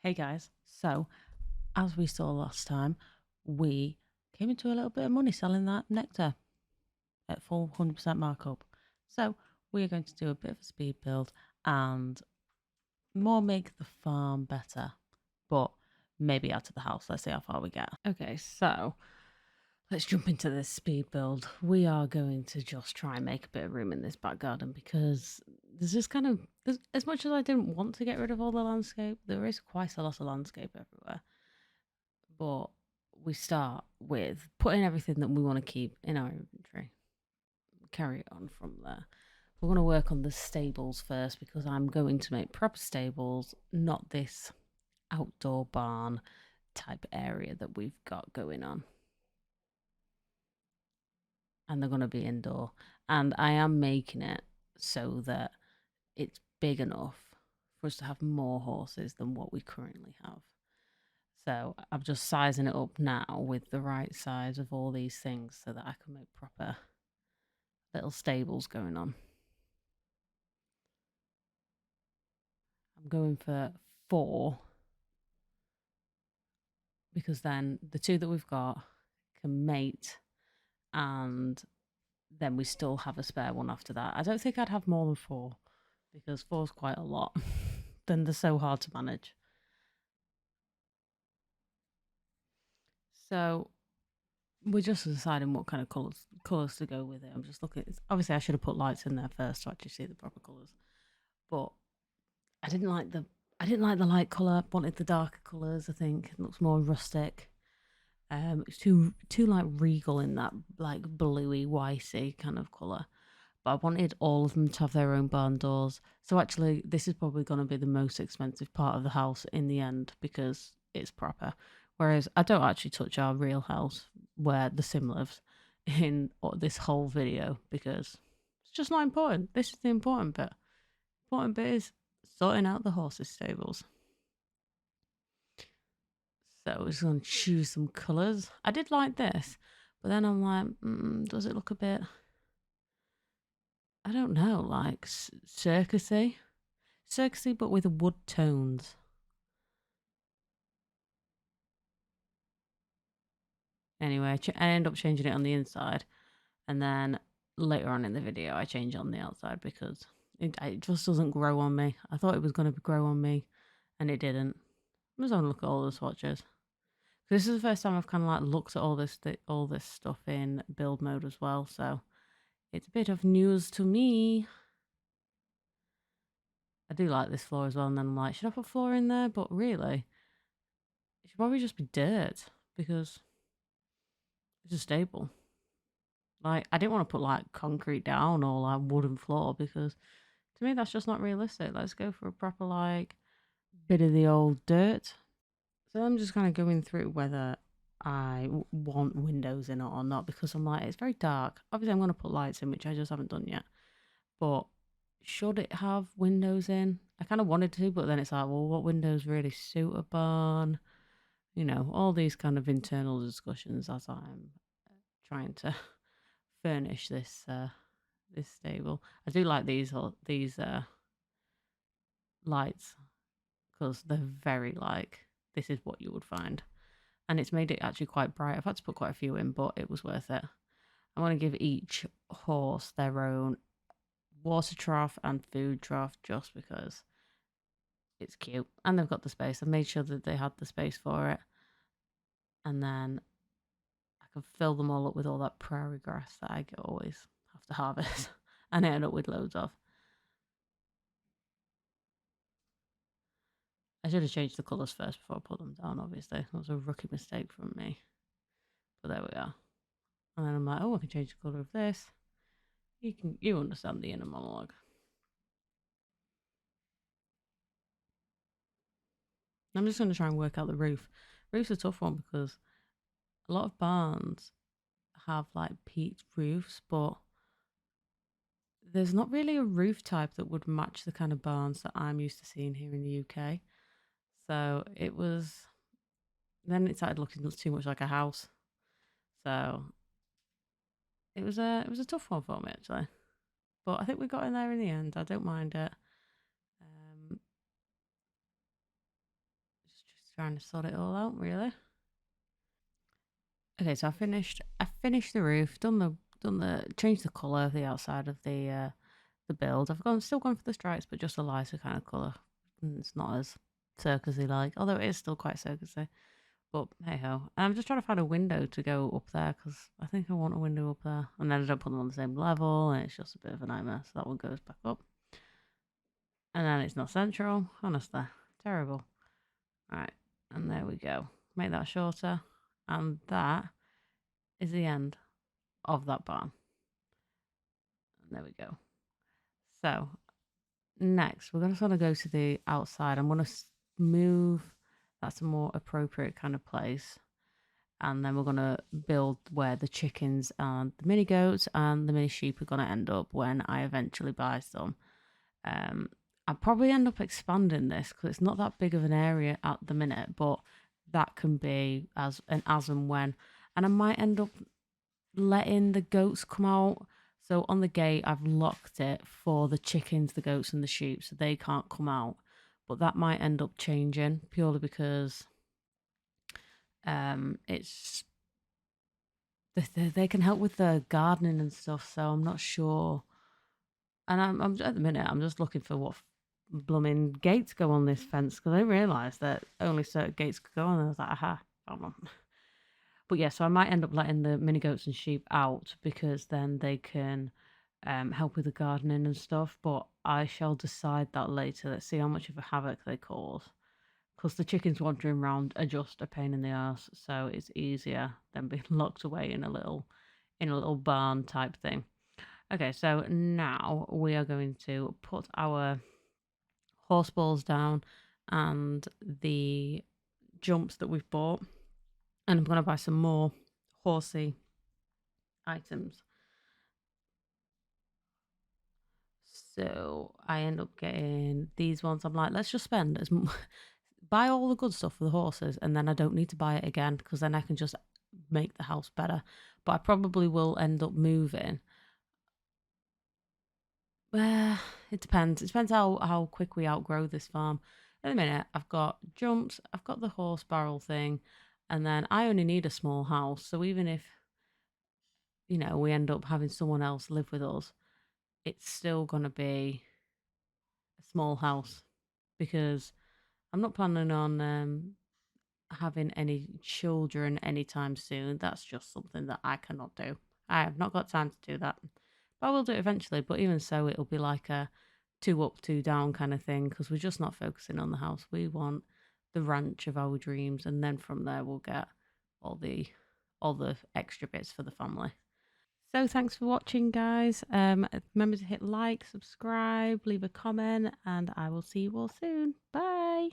Hey guys, so as we saw last time, we came into a little bit of money selling that nectar at full 100% markup. So we are going to do a bit of a speed build and more make the farm better, but maybe add to the house. Let's see how far we get. Okay, so let's jump into this speed build. We are going to just try and make a bit of room in this back garden because there's just as much as I didn't want to get rid of all the landscape, there is quite a lot of landscape everywhere. But we start with putting everything that we want to keep in our inventory. Carry it on from there. We're going to work on the stables first because I'm going to make proper stables, not this outdoor barn type area that we've got going on. And they're going to be indoor. And I am making it so that it's big enough for us to have more horses than what we currently have. So I'm just sizing it up now with the right size of all these things so that I can make proper little stables going on. I'm going for 4 because then the 2 that we've got can mate and then we still have a spare one after that. I don't think I'd have more than 4 because 4 is quite a lot. Then they're so hard to manage. So we're just deciding what kind of colours to go with it. I'm just looking. Obviously, I should have put lights in there first to actually see the proper colours. But I didn't like the light colour. Wanted the darker colours. I think it looks more rustic. It's too like regal in that like bluey whitey kind of colour. But I wanted all of them to have their own barn doors. So actually, this is probably going to be the most expensive part of the house in the end because it's proper. Whereas I don't actually touch our real house where the sim lives in this whole video because it's just not important. This is the important bit. Important bit is sorting out the horses' stables. So we're just going to choose some colours. I did like this, but then I'm like, does it look a bit, I don't know, like circusy? Circusy, but with wood tones. Anyway, I end up changing it on the inside, and then later on in the video, I change it on the outside because it just doesn't grow on me. I thought it was going to grow on me, and it didn't. I'm just having a look at all the swatches. This is the first time I've kind of like looked at all this stuff in build mode as well, so it's a bit of news to me. I do like this floor as well, and then I'm like, should I put floor in there? But really, it should probably just be dirt because it's a stable. Like, I didn't want to put like concrete down or like wooden floor because to me that's just not realistic. Let's go for a proper like bit of the old dirt. So I'm just kind of going through whether I want windows in it or not because I'm like, it's very dark. Obviously, I'm going to put lights in, which I just haven't done yet. But should it have windows in? I kind of wanted to, but then it's like, well, what windows really suit a barn? You know, all these kind of internal discussions as I'm trying to furnish this stable. I do like these lights because they're very like this is what you would find, and it's made it actually quite bright. I've had to put quite a few in, but it was worth it. I want to give each horse their own water trough and food trough just because it's cute and they've got the space. I made sure that they had the space for it, and then I can fill them all up with all that prairie grass that I always have to harvest and I end up with loads of. I should have changed the colours first before I put them down, obviously. That was a rookie mistake from me. But there we are. And then I'm like, oh, I can change the colour of this. You understand the inner monologue. I'm just going to try and work out the roof. Roof's a tough one because a lot of barns have like peaked roofs, but there's not really a roof type that would match the kind of barns that I'm used to seeing here in the UK. So then it started looking too much like a house. So it was a tough one for me actually. But I think we got in there in the end. I don't mind it. trying to sort it all out, really. Okay, so I finished the roof, changed the colour of the outside of the build. Still gone for the stripes, but just a lighter kind of colour. It's not as circusy like, although it is still quite circusy. But hey ho. I'm just trying to find a window to go up there because I think I want a window up there. And then I don't put them on the same level and it's just a bit of a nightmare. So that one goes back up. And then it's not central. Honestly. Terrible. Alright. And there we go. Make that shorter. And that is the end of that barn. And there we go. So next, we're going to sort of go to the outside. I'm going to move. That's a more appropriate kind of place. And then we're going to build where the chickens and the mini goats and the mini sheep are going to end up when I eventually buy some. I'll probably end up expanding this because it's not that big of an area at the minute, but that can be as and when. And I might end up letting the goats come out. So on the gate, I've locked it for the chickens, the goats, and the sheep, so they can't come out. But that might end up changing purely because it's they can help with the gardening and stuff. So I'm not sure. And I'm at the minute, I'm just looking for what blooming gates go on this fence because I realised that only certain gates could go on. And I was like, aha, found one. But yeah, so I might end up letting the mini goats and sheep out because then they can help with the gardening and stuff. But I shall decide that later. Let's see how much of a havoc they cause. Because the chickens wandering around are just a pain in the ass, so it's easier than being locked away in a little barn type thing. Okay, so now we are going to put our horse balls down and the jumps that we've bought, and I'm going to buy some more horsey items. So I end up getting these ones. I'm like, let's just spend buy all the good stuff for the horses, and then I don't need to buy it again because then I can just make the house better. But I probably will end up moving. It depends. It depends how quick we outgrow this farm. At the minute, I've got jumps, I've got the horse barrel thing, and then I only need a small house. So even if we end up having someone else live with us, it's still gonna be a small house because I'm not planning on having any children anytime soon. That's just something that I cannot do. I have not got time to do that. But I will do it eventually. But even so, it'll be like a 2 up, 2 down kind of thing because we're just not focusing on the house. We want the ranch of our dreams, and then from there we'll get all the extra bits for the family. So thanks for watching, guys. Remember to hit like, subscribe, leave a comment, and I will see you all soon. Bye.